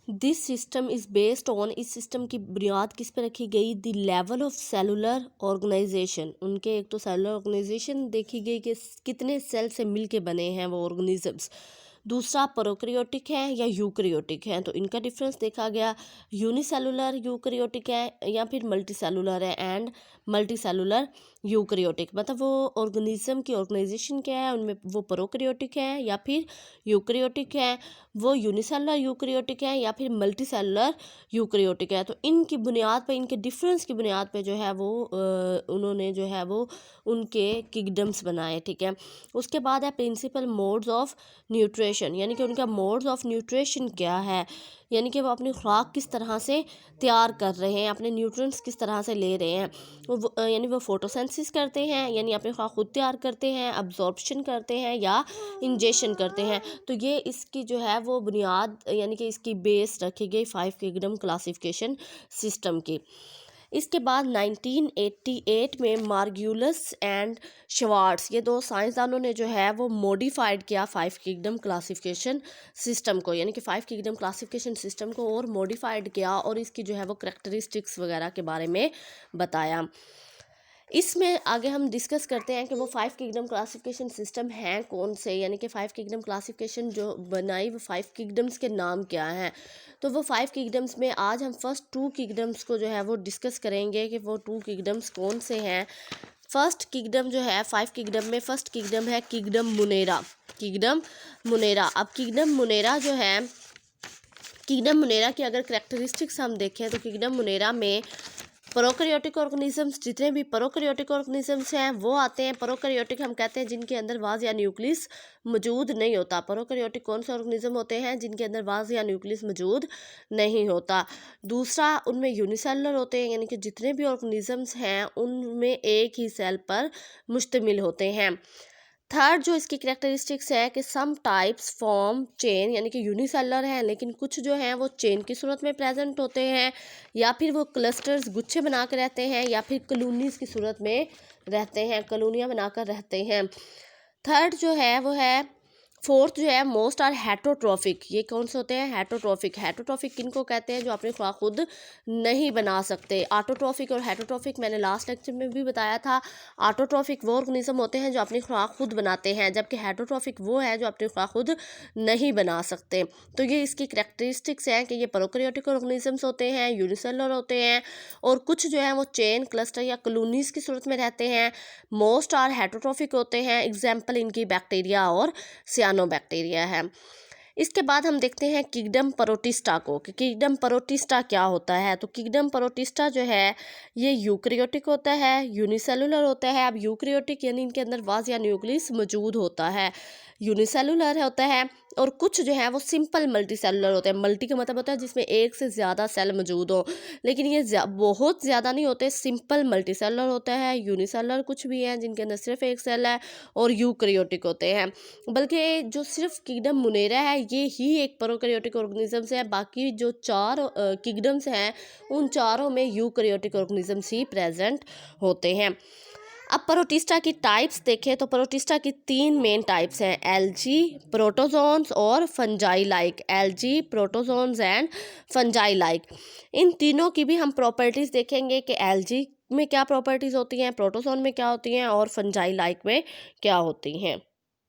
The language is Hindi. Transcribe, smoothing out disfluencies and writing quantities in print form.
This system is based on, इस सिस्टम की बुनियाद किस पे रखी गई, the level of cellular organisation, उनके एक तो सेलुलर ऑर्गेनाइजेशन देखी गई कि कितने सेल से मिल के बने हैं वो ऑर्गेनिजम्स। दूसरा प्रोकैरियोटिक है या यूकैरियोटिक है, तो इनका डिफरेंस देखा गया। यूनिसेलुलर यूकैरियोटिक है या फिर मल्टीसेलुलर है, एंड मल्टीसेलुलर यूकैरियोटिक, मतलब वो ऑर्गेनिज्म की ऑर्गेनाइजेशन क्या है उनमें, वो प्रोकैरियोटिक है या फिर यूकैरियोटिक है, वो यूनिसेलुलर यूकैरियोटिक है या फिर मल्टीसेलुलर यूकैरियोटिक है। तो इनकी बुनियाद पे, इनके डिफरेंस की बुनियाद पे जो है वो उन्होंने जो है वो उनके किंगडम्स बनाए, ठीक है। उसके बाद है प्रिंसिपल मोड्स ऑफ न्यूट्रिशन, यानी कि उनका मोड्स ऑफ न्यूट्रिशन क्या है, यानी कि वो अपनी खुराक किस तरह से तैयार कर रहे हैं, अपने न्यूट्रिएंट्स किस तरह से ले रहे हैं। यानी वो फोटोसिंथेसिस करते हैं, यानी अपनी खुराक खुद तैयार करते हैं, अब्जॉर्प्शन करते हैं या इंजेक्शन करते हैं। तो ये इसकी जो है वो बुनियाद, यानी कि इसकी बेस रखी गई 5 किंगडम क्लासिफिकेशन सिस्टम की। इसके बाद 1988 में मार्ग्यूलस एंड श्वार्ट्ज, ये दो साइंसदानों ने जो है वो मॉडिफाइड किया 5 किंगडम क्लासिफिकेशन सिस्टम को, यानी कि 5 किंगडम क्लासिफिकेशन सिस्टम को और मॉडिफाइड किया और इसकी जो है वो करैक्टरिस्टिक्स वगैरह के बारे में बताया। इसमें आगे हम डिस्कस करते हैं कि वो 5 किंगडम क्लासिफिकेशन सिस्टम हैं कौन से, यानी कि 5 किंगडम क्लासिफिकेशन जो बनाई वो 5 किंगडम्स के नाम क्या हैं। तो वो 5 किंगडम्स में आज हम फर्स्ट 2 किंगडम्स को जो है वो डिस्कस करेंगे कि वो 2 किंगडम्स कौन से हैं। फर्स्ट किंगडम जो है 5 किंगडम में फर्स्ट किंगडम है किंगडम मुनेरा। किंगडम मुनेरा, अब किंगडम मुनेरा जो है, किंगडम मुनेरा की अगर करैक्टरिस्टिक्स हम देखें तो किंगडम मुनेरा में प्रोकैरियोटिक ऑर्गेनिजम्स, जितने भी प्रोकैरियोटिक ऑर्गेनिजम्स हैं वो आते हैं। प्रोकैरियोटिक हम कहते हैं जिनके अंदर वाज या न्यूक्लियस मौजूद नहीं होता। प्रोकैरियोटिक कौन से ऑर्गेनिज्म होते हैं, जिनके अंदर वाज या न्यूक्लियस मौजूद नहीं होता। दूसरा, उनमें यूनिसेलुलर होते हैं, यानी कि जितने भी ऑर्गेनिजम्स हैं उनमें एक ही सेल पर मुश्तमिल होते हैं। थर्ड जो इसकी करैक्टरिस्टिक्स है कि सम टाइप्स फॉर्म चेन, यानी कि यूनिसेलुलर है लेकिन कुछ जो हैं वो चेन की सूरत में प्रेजेंट होते हैं, या फिर वो क्लस्टर्स गुच्छे बना कर रहते हैं, या फिर कॉलोनीज की सूरत में रहते हैं, कॉलोनियाँ बनाकर रहते हैं। थर्ड जो है वो है, फोर्थ जो है मोस्ट आर हेटरोट्रॉफिक, ये कौन से होते हैं, हेटरोट्रॉफिक। हेटरोट्रॉफिक किनको कहते हैं, जो अपनी खुराक खुद नहीं बना सकते। ऑटोट्रॉफिक और हेटरोट्रॉफिक मैंने लास्ट लेक्चर में भी बताया था। ऑटोट्रॉफिक वो ऑर्गेनिज्म होते हैं जो अपनी खुराक खुद बनाते हैं, जबकि हेटरोट्रॉफिक वो है जो अपनी खुराक खुद नहीं बना सकते। तो ये इसकी करैक्टरिस्टिक्स हैं कि ये प्रोकैरियोटिक ऑर्गेनिजम्स होते हैं, यूनिसेलुलर होते हैं, और कुछ जो है वो चेन, क्लस्टर या कॉलोनीज की सूरत में रहते हैं। मोस्ट आर हेटरोट्रॉफिक होते हैं, एग्जाम्पल इनकी बैक्टीरिया और बैक्टीरिया है। इसके बाद हम देखते हैं किंगडम प्रोटिस्टा को, कि किंगडम प्रोटिस्टा क्या होता है। तो किंगडम प्रोटिस्टा जो है ये यूकैरियोटिक होता है, यूनिसेलुलर होता है। अब यूकैरियोटिक यानी इनके अंदर वाज या न्यूक्लियस मौजूद होता है, यूनिसेलुलर होता है, और कुछ जो है वो सिंपल मल्टीसेलुलर होते हैं। मल्टी का मतलब होता है जिसमें एक से ज़्यादा सेल मौजूद हो, लेकिन ये बहुत ज़्यादा नहीं होते, सिंपल मल्टीसेलुलर होता है। यूनिसेलुलर कुछ भी हैं जिनके अंदर सिर्फ एक सेल है, और यूकैरियोटिक होते हैं। बल्कि जो सिर्फ किंगडम मुनेरा है ये ही एक प्रोकैरियोटिक ऑर्गेनिजम्स है, बाकी जो 4 किंगडम्स हैं उन चारों में यूकैरियोटिक ऑर्गेनिजम्स ही प्रेजेंट होते हैं। अब प्रोटिस्टा की टाइप्स देखें तो प्रोटिस्टा की 3 मेन टाइप्स हैं, एल्गी, प्रोटोजोन्स और fungi like. Algae, protozoans and fungi like, इन तीनों की भी हम प्रॉपर्टीज़ देखेंगे कि एल्गी में क्या प्रॉपर्टीज़ होती हैं, प्रोटोजोन में क्या होती हैं, और फंजाई लाइक में क्या होती हैं।